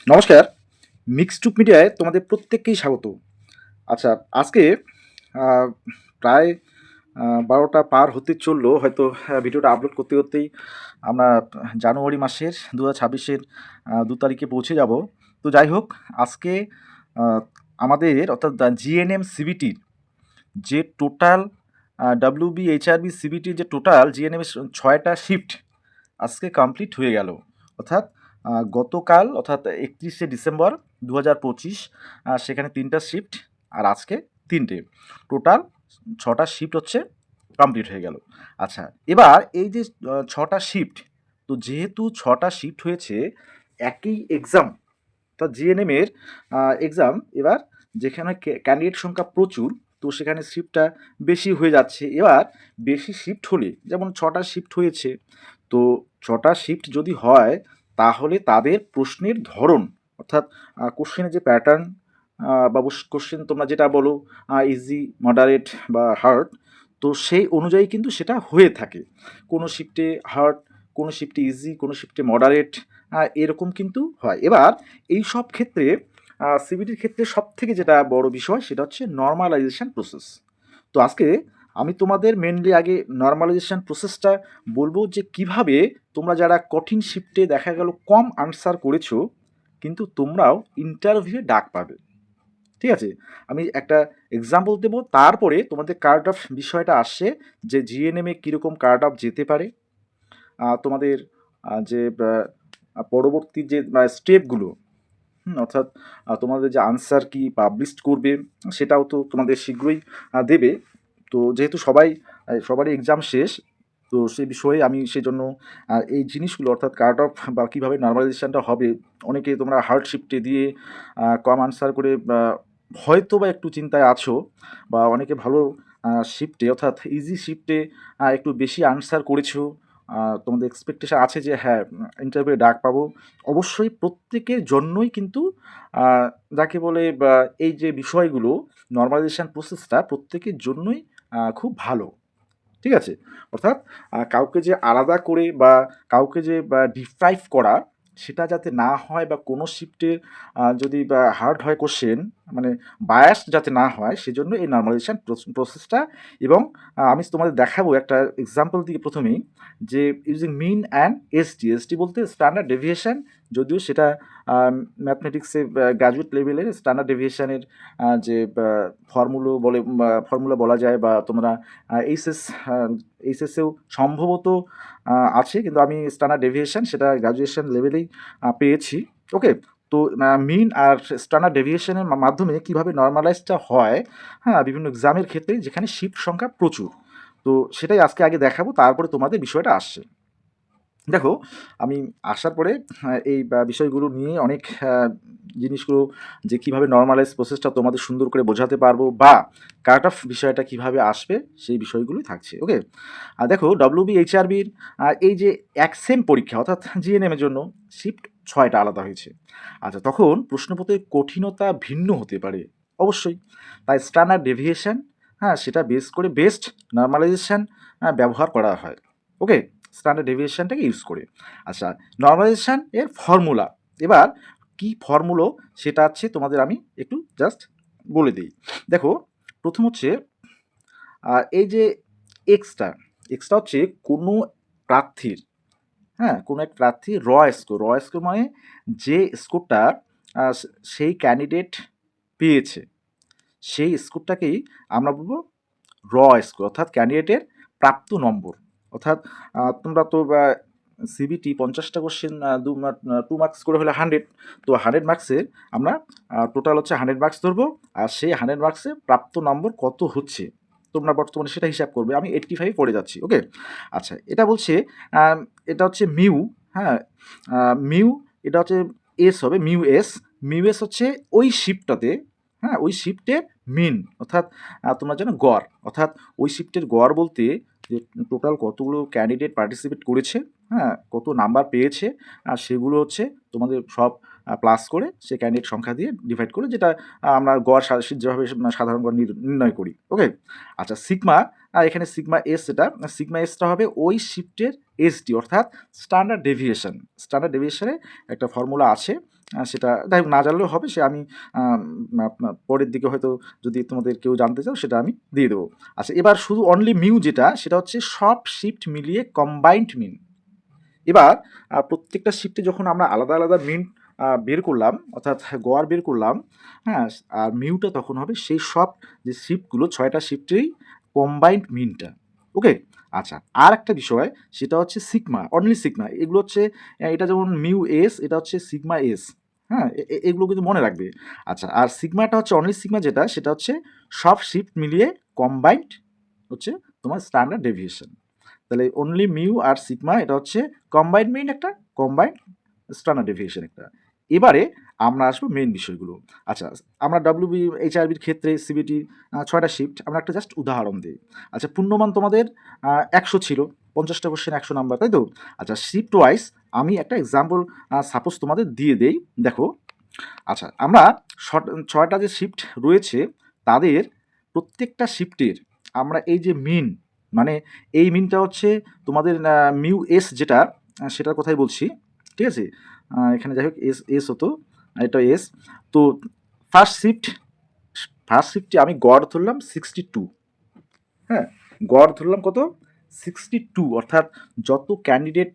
নমস্কার। মিক্সড মিডিয়ায় তোমাদের প্রত্যেককেই স্বাগত। আচ্ছা, আজকে আ প্রায় ১২টা পার হতে চললো। হয়তো ভিডিওটা আপলোড করতে করতেই আমরা জানুয়ারি মাসের ২০২৬ এর ২ তারিখে পৌঁছে যাব। তো যাই হোক, আজকে আ আমাদের অর্থাৎ জিএনএম সিবিটির যে টোটাল WBHRB সিবিটির যে টোটাল জিএনএম এর ৬টা শিফট আজকে কমপ্লিট হয়ে গেল। অর্থাৎ গতকাল অর্থাৎ ৩১শে ডিসেম্বর ২০২৫ সেখানে ৩টা শিফট আর আজকে ৩টে। টোটাল ৬টা শিফট হচ্ছে কমপ্লিট হয়ে গেল। আচ্ছা, এবার এই যে ৬টা শিফট, তো যেহেতু ৬টা শিফট হয়েছে একই এক্সাম, তা জিএনএম এর এক্সাম, এবার যেখানে ক্যান্ডিডেট সংখ্যা প্রচুর, তো সেখানে শিফটটা বেশি হয়ে যাচ্ছে। এবার বেশি শিফট হলে, যেমন 6টা শিফট হয়েছে, তো 6টা শিফট যদি হয় তাহলে তাদের প্রশ্নের ধরন, অর্থাৎ কোশ্চেনের যে প্যাটার্ন বা কোশ্চেন তোমরা যেটা বলো ইজি, মডারেট বা হার্ড, তো সেই অনুযায়ী কিন্তু সেটা হয়ে থাকে। কোনো শিফটে হার্ড, কোনো শিফটে ইজি, কোনো শিফটে মডারেট, এরকম কিন্তু হয়। এবার এই সব ক্ষেত্রে সিবিটির ক্ষেত্রে সবথেকে যেটা বড় বিষয় সেটা হচ্ছে নরমালাইজেশন প্রসেস। তো আজকে আমি তোমাদের মেনলি আগে নরমালাইজেশন প্রসেসটা বলবো, যে কিভাবে তোমরা যারা কঠিন শিফটে দেখা গেল কম আনসার করেছো কিন্তু তোমরাও ইন্টারভিউয়ে ডাক পাবে। ঠিক আছে, আমি একটা এক্সাম্পল দেবো, তারপরে তোমাদের কার্ড অফ বিষয়টা আসছে যে জিএনএমে কীরকম কার্ড অফ যেতে পারে, তোমাদের যে পরবর্তী যে স্টেপগুলো, অর্থাৎ তোমাদের যে আনসার কি পাবলিশ করবে সেটাও তো তোমাদের শীঘ্রই দেবে। তো যেহেতু সবারই এক্সাম শেষ, তো সেই বিষয়ে আমি সেই জন্য এই জিনিসগুলো, অর্থাৎ কাট অফ বা কীভাবে নর্মালাইজেশনটা হবে, অনেকে তোমরা হার্ড শিফটে দিয়ে কম আনসার করে হয়তো বা একটু চিন্তায় আছো, বা অনেকে ভালো শিফটে অর্থাৎ ইজি শিফটে একটু বেশি আনসার করেছো, তোমাদের এক্সপেকটেশন আছে যে হ্যাঁ ইন্টারভিউ ডাক পাবো। অবশ্যই প্রত্যেকের জন্যই কিন্তু যাকে বলে বা এই যে বিষয়গুলো, নর্মালাইজেশন প্রসেসটা প্রত্যেকের জন্যই খুব ভালো। ঠিক আছে, অর্থাৎ কাউকে যে আলাদা করে বা কাউকে যে ডিপ্রাইভ করা, সেটা যাতে না হয়, বা কোনো শিফটের যদি বা হার্ড হয় কোশ্চেন, মানে বায়াস যাতে না হয়, সেজন্য এই নর্মালাইজেশন প্রসেসটা। এবং আমি তোমাদের দেখাবো একটা এক্সাম্পল দিয়ে প্রথমেই, যে using mean and SD. SD বলতে স্ট্যান্ডার্ড ডেভিয়েশন, যদিও সেটা ম্যাথমেটিক্সে গ্র্যাজুয়েট লেভেলের স্ট্যান্ডার্ড ডেভিয়েশনের যে ফর্মুলা বলা যায়, বা তোমরা এইচএসেও সম্ভবত আছে, কিন্তু আমি স্ট্যান্ডার্ড ডেভিয়েশন সেটা গ্র্যাজুয়েশন লেভেলেই পেয়েছি। ওকে, তো মিন আর স্ট্যান্ডার্ড ডেভিয়েশনের মাধ্যমে কীভাবে নর্মালাইজটা হয়, হ্যাঁ, বিভিন্ন এক্সামের ক্ষেত্রে যেখানে শিফট সংখ্যা প্রচুর, তো সেটাই আজকে আগে দেখাবো, তারপরে তোমাদের বিষয়টা আসছে। দেখো, আমি আসার পরে এই বিষয়গুলো নিয়ে অনেক জিনিসগুলো, যে কিভাবে নর্মালাইজ প্রসেসটা তোমাদের সুন্দর করে বোঝাতে পারবো, বা কাট অফ বিষয়টা কিভাবে আসবে, সেই বিষয়গুলোই থাকছে। ওকে, দেখো WBHRBর এই যে সেম পরীক্ষা, অর্থাৎ জিএনএমের জন্য শিফট 6টা আলাদা হয়েছে। আচ্ছা, তখন প্রশ্নপত্রের কঠিনতা ভিন্ন হতে পারে অবশ্যই, তাই স্ট্যান্ডার্ড ডেভিয়েশন, হ্যাঁ, সেটা বেস করে বেস্ট নর্মালাইজেশন ব্যবহার করা হয়। ওকে, স্ট্যান্ডার্ড ডেভিয়েশনটাকে ইউজ করে। আচ্ছা, নর্মালাইজেশন এর ফর্মুলা, এবার কি ফর্মুলা সেটা আছে তোমাদের আমি একটু জাস্ট বলে দিই। দেখো, প্রথম হচ্ছে এই যে এক্সটা এক্সটা হচ্ছে কোনো প্রার্থীর, হ্যাঁ, কোনো এক প্রার্থীর র স্কোর মানে যে স্কোরটা সেই ক্যান্ডিডেট পেয়েছে, সেই স্কোরটাকেই আমরা বলবো র স্কোর, অর্থাৎ ক্যান্ডিডেটের প্রাপ্ত নম্বর। অর্থাৎ তোমরা তো সিবিটি 50টা কোশ্চেন 2 মার্কস করে হলে 100, তো 100 মার্কসের আমরা টোটাল হচ্ছে 100 মার্কস ধরবো, আর সেই 100 মার্কসে প্রাপ্ত নম্বর কত হচ্ছে তোমরা বর্তমানে সেটা হিসাব করবে। আমি 85 পড়ে যাচ্ছি। ওকে, আচ্ছা, এটা বলছে এটা হচ্ছে মিউ, হ্যাঁ, মিউ, এটা হচ্ছে এস হবে, মিউ এস হচ্ছে ওই শিফটটাতে, হ্যাঁ, ওই শিফটের মিন, অর্থাৎ তোমরা জানো গড়, অর্থাৎ ওই শিফটের গড় বলতে যে টোটাল কতগুলো ক্যান্ডিডেট পার্টিসিপেট করেছে, হ্যাঁ, কত নাম্বার পেয়েছে, আর সেগুলো হচ্ছে তোমাদের সব প্লাস করে সে ক্যান্ডিডেট সংখ্যা দিয়ে ডিভাইড করে, যেটা আমরা গড় যেভাবে সাধারণ গড় নির্ণয় করি। ওকে, আচ্ছা, সিগমা, এখানে সিগমা এস, এটা সিগমা এসটা হবে ওই শিফটের এসডি, অর্থাৎ স্ট্যান্ডার্ড ডেভিয়েশন। স্ট্যান্ডার্ড ডেভিয়েশনে একটা ফর্মুলা আছে, সেটা যাই হোক না জানলেও হবে, সে আমি পরের দিকে হয়তো যদি তোমাদের কেউ জানতে চাও সেটা আমি দিয়ে দেবো। আচ্ছা, এবার শুধু অনলি মিউ যেটা সেটা হচ্ছে সব শিফট মিলিয়ে কম্বাইন্ড মিন। এবার প্রত্যেকটা শিফটে যখন আমরা আলাদা আলাদা মিন বের করলাম, অর্থাৎ গড় বের করলাম, হ্যাঁ, আর মিউটা তখন হবে সেই সব যে শিফটগুলো 6টা শিফটেরই কম্বাইন্ড মিনটা। ওকে। আচ্ছা, আর একটা বিষয় সেটা হচ্ছে সিগমা, অনলি সিগমা। এগুলো হচ্ছে এটা যেমন মিউ এস, এটা হচ্ছে সিগমা এস। হ্যাঁ, এগুলো কিন্তু মনে রাখবে। আচ্ছা, আর সিগমাটা হচ্ছে অনলি সিগমা যেটা সেটা হচ্ছে সব শিফট মিলিয়ে কম্বাইন্ড হচ্ছে তোমার স্ট্যান্ডার্ড ডেভিয়েশন। তাহলে অনলি মিউ আর সিগমা এটা হচ্ছে কম্বাইন্ড মিন একটা, কম্বাইন্ড স্ট্যান্ডার্ড ডেভিয়েশন একটা। এবারে আমরা আসবো মেইন বিষয়গুলো। আচ্ছা, আমরা ডাব্লিউবি এইচআরবির ক্ষেত্রে সিবিটি 6টা শিফট, আমরা একটা জাস্ট উদাহরণ দিই। আচ্ছা, পূর্ণমান তোমাদের 100 ছিল, 50টা কোশ্চেন 100 নাম্বার, তাই তো? আচ্ছা, শিফট ওয়াইজ আমি একটা এক্সাম্পল সাপোজ তোমাদের দিয়ে দেই, দেখো। আচ্ছা, আমরা 6টা যে শিফট রয়েছে তাদের প্রত্যেকটা শিফটের আমরা এই যে মিন, মানে এই মিনটা হচ্ছে তোমাদের মিউ এস যেটা, সেটার কথাই বলছি, ঠিক আছে? এখানে যাই হোক এস এস হতো, এটা এস। তো ফার্স্ট শিফটে আমি গড় ধরলাম 62। হ্যাঁ, গড় ধরলাম কত? 62, অর্থাৎ যত ক্যান্ডিডেট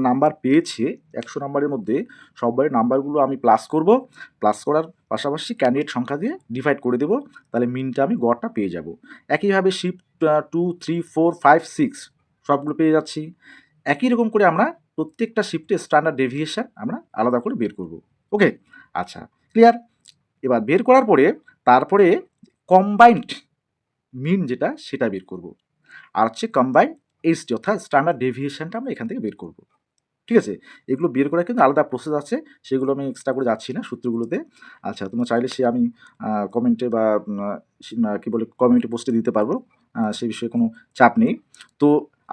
নাম্বার পেয়েছে 100 নাম্বারের মধ্যে সবারই নাম্বারগুলো আমি প্লাস করব, প্লাস করার পাশাপাশি ক্যান্ডিডেট সংখ্যা দিয়ে ডিভাইড করে দেবো, তাহলে মিনটা আমি গড়টা পেয়ে যাব। একইভাবে শিফট 2, 3, 4, 5, 6 সবগুলো পেয়ে যাচ্ছি। একই রকম করে আমরা প্রত্যেকটা শিফটে স্ট্যান্ডার্ড ডেভিয়েশন আমরা আলাদা করে বের করব। ওকে। আচ্ছা, ক্লিয়ার? এবার বের করার পরে তারপরে কম্বাইন্ড মিন যেটা সেটা বের করব, আর হচ্ছে কম্বাইন এইচডি অর্থাৎ স্ট্যান্ডার্ড ডেভিয়েশনটা আমরা এখান থেকে বের করব। ঠিক আছে? এগুলো বের করার কিন্তু আলাদা প্রসেস আছে, সেগুলো আমি এক্সট্রা করে যাচ্ছি না সূত্রগুলোতে। আচ্ছা, তোমরা চাইলে সে আমি কমেন্টে বা কী বলে কমিউনিটি পোস্টে দিতে পারবো, সে বিষয়ে কোনো চাপ নেই। তো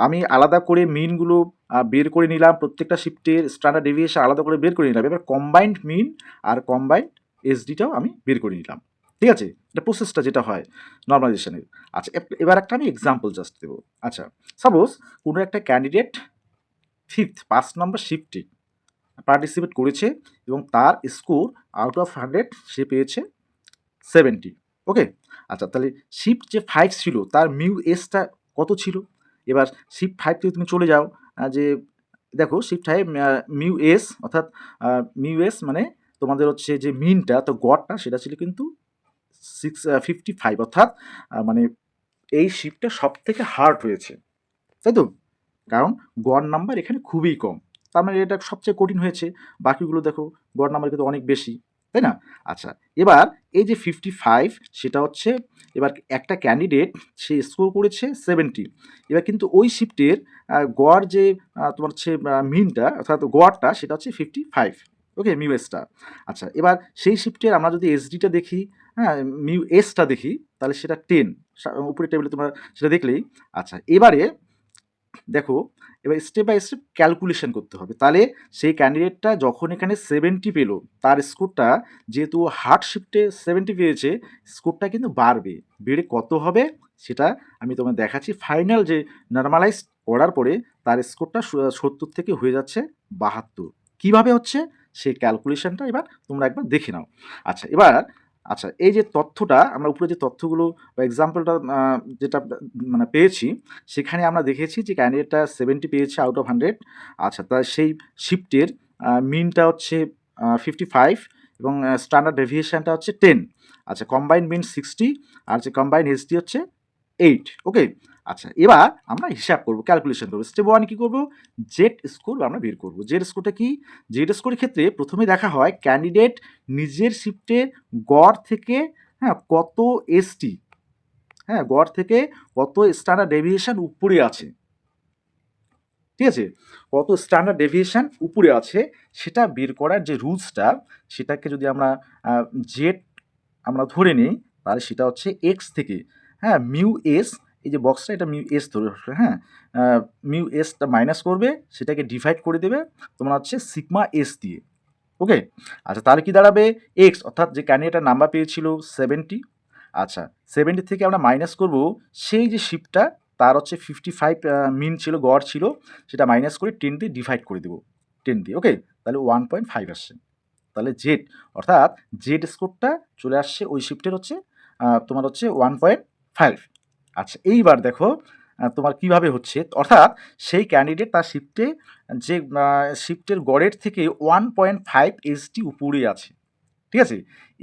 আমি আলাদা করে মিনগুলো বের করে নিলাম, প্রত্যেকটা শিফটের স্ট্যান্ডার্ড ডেভিয়েশন আলাদা করে বের করে নিলাম। এবার কম্বাইন্ড মিন আর কম্বাইন্ড এসডিটাও আমি বের করে নিলাম। ঠিক আছে? এটা প্রসেসটা যেটা হয় নর্মালাইজেশনের। আচ্ছা, এবার একটা আমি এক্সাম্পল জাস্ট দেবো। আচ্ছা, সাপোজ কোনো একটা ক্যান্ডিডেট 5 নম্বর শিফটে পার্টিসিপেট করেছে এবং তার স্কোর আউট অফ 100 সে পেয়েছে 70। ওকে। আচ্ছা, তাহলে শিফট যে 5 ছিল তার মিউ এসটা কত ছিল? এবার শিফট 5 থেকে তুমি চলে যাও, যে দেখো শিফট 5 মিউ এস, অর্থাৎ মিউ এস মানে তোমাদের হচ্ছে যে মিনটা, তো গড়টা সেটা ছিল কিন্তু 55, অর্থাৎ মানে এই শিফটটা সব থেকে হার্ড হয়েছে, তাই তো? কারণ গড় নাম্বার এখানে খুবই কম, তার মানে এটা সবচেয়ে কঠিন হয়েছে। বাকিগুলো দেখো গড় নাম্বার কিন্তু অনেক বেশি, তাই না? আচ্ছা, এবার এই যে 55 সেটা হচ্ছে, এবার একটা ক্যান্ডিডেট সে স্কোর করেছে 70। এবার কিন্তু ওই শিফটের গড় যে তোমার হচ্ছে মিনটা অর্থাৎ গড়টা সেটা হচ্ছে 55। ওকে, মিউ এসটা। আচ্ছা, এবার সেই শিফটের আমরা যদি এসডিটা দেখি, হ্যাঁ, মিউ এসটা দেখি, তাহলে সেটা 10, উপরে টেবিলে তোমরা সেটা দেখলেই। আচ্ছা, এবারে দেখো, এবার স্টেপ বাই স্টেপ ক্যালকুলেশন করতে হবে। তাহলে সেই ক্যান্ডিডেটটা যখন এখানে 70 পেলো, তার স্কোরটা যেহেতু হার্ড শিফটে 70 পেয়েছে, স্কোরটা কিন্তু বাড়বে। বেড়ে কত হবে সেটা আমি তোমায় দেখাচ্ছি। ফাইনাল যে নর্মালাইজ করার পরে তার স্কোরটা 70 থেকে হয়ে যাচ্ছে 72। কীভাবে হচ্ছে সেই ক্যালকুলেশনটা এবার তোমরা একবার দেখে নাও। আচ্ছা, এবার আচ্ছা, এই যে তথ্যটা আমরা উপরে যে তথ্যগুলো বা এক্সাম্পলটা যেটা মানে পেয়েছি, সেখানে আমরা দেখেছি যে ক্যান্ডিডেটটা 70 পেয়েছে আউট অফ 100। আচ্ছা, তার সেই শিফটের মিনটা হচ্ছে 55 এবং স্ট্যান্ডার্ড ডেভিয়েশনটা হচ্ছে 10। আচ্ছা, কম্বাইন্ড মিন 60 আর যে কম্বাইন্ড এসডি হচ্ছে 8। ওকে। আচ্ছা, এবার আমরা হিসাব করব, ক্যালকুলেশন করবো। স্টেপ 1 কী করবো? জেড স্কোর আমরা বের করবো। জেড স্কোরটা কি? জেড স্কোরের ক্ষেত্রে প্রথমে দেখা হয় ক্যান্ডিডেট নিজের শিফটের গড় থেকে, হ্যাঁ, কত এসটি, হ্যাঁ, গড় থেকে কত স্ট্যান্ডার্ড ডেভিয়েশন উপরে আছে। ঠিক আছে? কত স্ট্যান্ডার্ড ডেভিয়েশন উপরে আছে সেটা বের করার যে রুলসটা, সেটাকে যদি আমরা জেড আমরা ধরে নিই, তাহলে সেটা হচ্ছে এক্স থেকে, হ্যাঁ, মিউ এস, এই যে বক্সটা এটা মিউ এস ধরে, হ্যাঁ, মিউ এসটা মাইনাস করবে, সেটাকে ডিভাইড করে দেবে তোমার হচ্ছে সিগমা এস দিয়ে। ওকে। আচ্ছা, তাহলে কি দাঁড়াবে? এক্স অর্থাৎ যে ক্যান্ডিডেটের নাম্বার পেয়েছিল 70। আচ্ছা, 70 থেকে আমরা মাইনাস করব সেই যে শিফটটা তার হচ্ছে 55 মিন ছিল, গড় ছিল, সেটা মাইনাস করে 10 দিয়ে ডিভাইড করে দেবো, 10 দিয়ে। ওকে, তাহলে 1.5 আসছে। তাহলে জেড, অর্থাৎ জেড স্কোরটা চলে আসছে ওই শিফটের হচ্ছে তোমার হচ্ছে 1.5। আচ্ছা, এইবার দেখো তোমার কিভাবে হচ্ছে, অর্থাৎ সেই ক্যান্ডিডেট তার শিফটে যে শিফটের গড়ের থেকে 1.5 এসটি উপরে আছে। ঠিক আছে,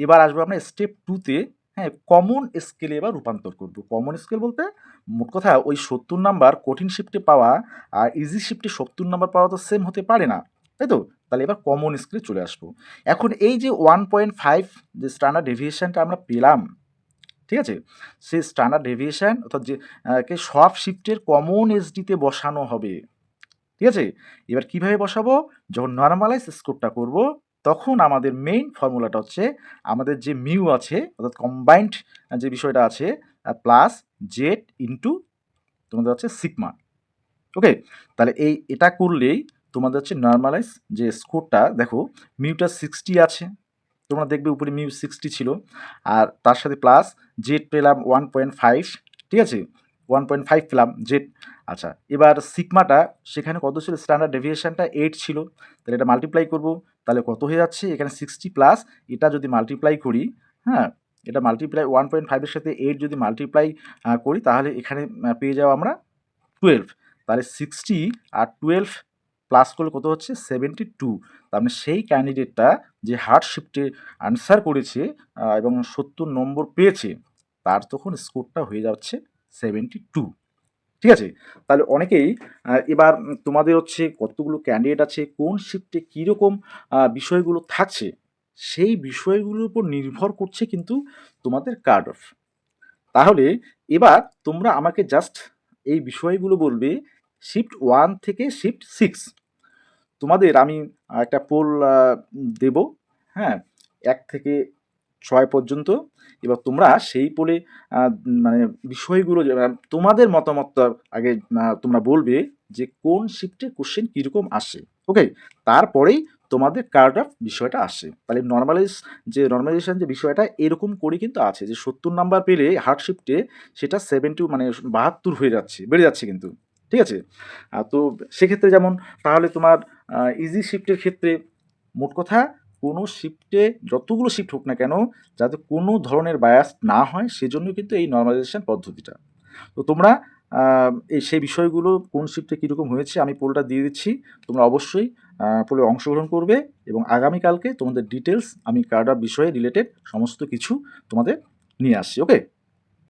এবার আসবো আমরা স্টেপ 2তে। হ্যাঁ, কমন স্কেলে এবার রূপান্তর করব। কমন স্কেল বলতে মোট কথা ওই 70 নাম্বার কঠিন শিফটে পাওয়া আর ইজি শিফটে 70 নাম্বার পাওয়া তো সেম হতে পারে না, তাই তো? তাহলে এবার কমন স্কেলে চলে আসবো। এখন এই যে 1.5 যে স্ট্যান্ডার্ড ডেভিয়েশনটা আমরা পেলাম, ঠিক আছে, সেই স্ট্যান্ডার্ড ডেভিয়েশন অর্থাৎ যে কে সব শিফটের কমন এসডিতে বসানো হবে। ঠিক আছে, এবার কিভাবে বসাবো? যখন নর্মালাইজ স্কোরটা করব, তখন আমাদের মেইন ফর্মুলাটা হচ্ছে আমাদের যে মিউ আছে অর্থাৎ কম্বাইন্ড যে বিষয়টা আছে প্লাস জেড ইন্টু তোমাদের হচ্ছে সিগমা। ওকে, তাহলে এটা করলেই তোমাদের হচ্ছে নর্মালাইজ যে স্কোরটা, দেখো মিউটা 60 আছে, তোমরা দেখবে উপরে মিউ 60 ছিল, আর তার সাথে প্লাস জেড পেলাম 1.5। ঠিক আছে, 1.5 পেলাম জেড। আচ্ছা, এবার সিগমাটা সেখানে কত ছিল? স্ট্যান্ডার্ড ডেভিয়েশনটা 8 ছিল, তাহলে এটা মাল্টিপ্লাই করব, তাহলে কত হয়ে যাচ্ছে? এখানে 60 প্লাস এটা যদি মাল্টিপ্লাই করি, হ্যাঁ, এটা মাল্টিপ্লাই 1.5-এর সাথে 8 যদি মাল্টিপ্লাই করি, তাহলে এখানে পেয়ে যাবো আমরা 12। তাহলে 60 আর 12 প্লাস করলে কত হচ্ছে? 72। তার মানে সেই ক্যান্ডিডেটটা যে হার্ড শিফটে আনসার করেছে এবং 70 নম্বর পেয়েছে, তার তখন স্কোরটা হয়ে যাচ্ছে 72। ঠিক আছে, তাহলে অনেকেই এবার তোমাদের হচ্ছে কতগুলো ক্যান্ডিডেট আছে, কোন শিফটে কীরকম বিষয়গুলো থাকছে, সেই বিষয়গুলোর উপর নির্ভর করছে কিন্তু তোমাদের কাট অফ। তাহলে এবার তোমরা আমাকে জাস্ট এই বিষয়গুলো বলবে শিফট 1 থেকে শিফট 6। তোমাদের আমি একটা পোল দেব, হ্যাঁ, 1 থেকে 6 পর্যন্ত। এবার তোমরা সেই পোলে মানে বিষয়গুলো তোমাদের মতামতটা আগে তোমরা বলবে যে কোন শিফটে কোশ্চেন কীরকম আসে। ওকে, তারপরেই তোমাদের কার্ড অফ বিষয়টা আসে। তাহলে নর্মালাইজেশন যে বিষয়টা এরকম করে কিন্তু আছে যে 70 নাম্বার পেলে হার্ড শিফটে সেটা 70 মানে 72 হয়ে যাচ্ছে, বেড়ে যাচ্ছে কিন্তু। ঠিক আছে, তো সেক্ষেত্রে যেমন তাহলে তোমার ইজি শিফটের ক্ষেত্রে মোট কথা কোনো শিফটে যতগুলো শিফট হোক না কেন, যাতে কোনো ধরনের বায়াস না হয়, সেজন্য কিন্তু এই নর্মালাইজেশন পদ্ধতিটা। তো তোমরা সেই বিষয়গুলো কোন শিফটে কীরকম হয়েছে আমি পোলটা দিয়ে দিচ্ছি, তোমরা অবশ্যই পোলে অংশগ্রহণ করবে এবং আগামীকালকে তোমাদের ডিটেলস আমি কার্ড অফ বিষয়ে রিলেটেড সমস্ত কিছু তোমাদের নিয়ে আসছি। ওকে।